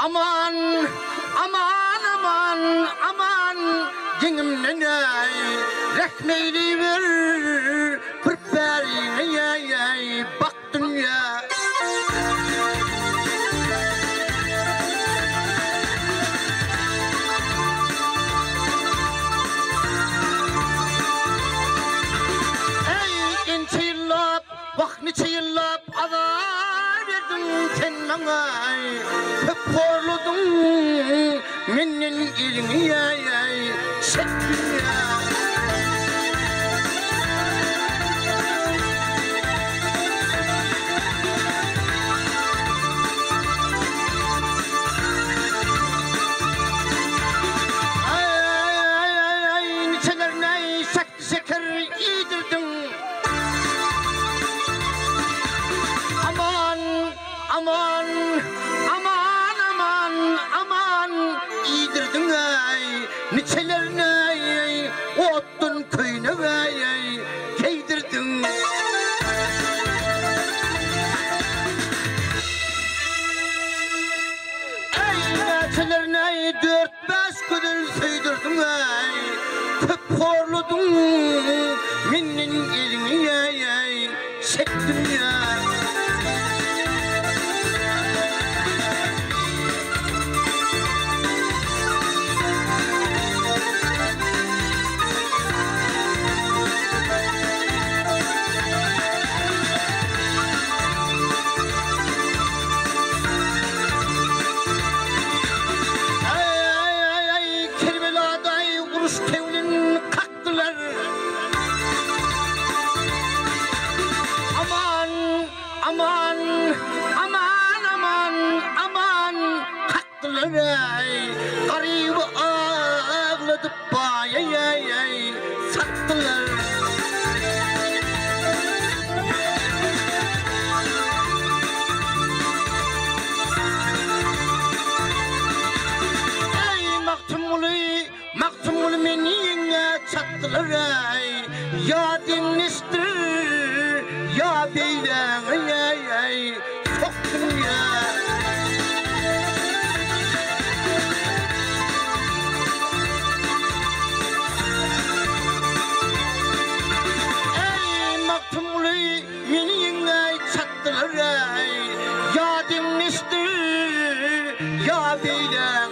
Aman, aman, aman, aman, dingimden ay, rekmeyli ver, pırperine ay, bak dünya. Ey ince yıllap, bak nice yıllap, azar verdin sen bana. Hep horladın menin elini ay, çektin ya. Ay, nicelerine şekli şeker yedirdin. Aman, aman, aman, aman, aman, yedirdin ay. Nicelerine ay, ottun köyüne ay, giydirdin. Nicelerine 4-5 güdül söydürdün ay. Köp horladın menin elini ay, çektin ya. Aman, aman, aman, aman, kalktılar ay. Garibı ağladıp ay, sattılar. Ey maktumulu beni yine çattılar ay. Ya dinlistir, ya beyden ay, soktun ya. Ey maktumulu beni yine çattılar ay. Ya dinlistir, ya beyden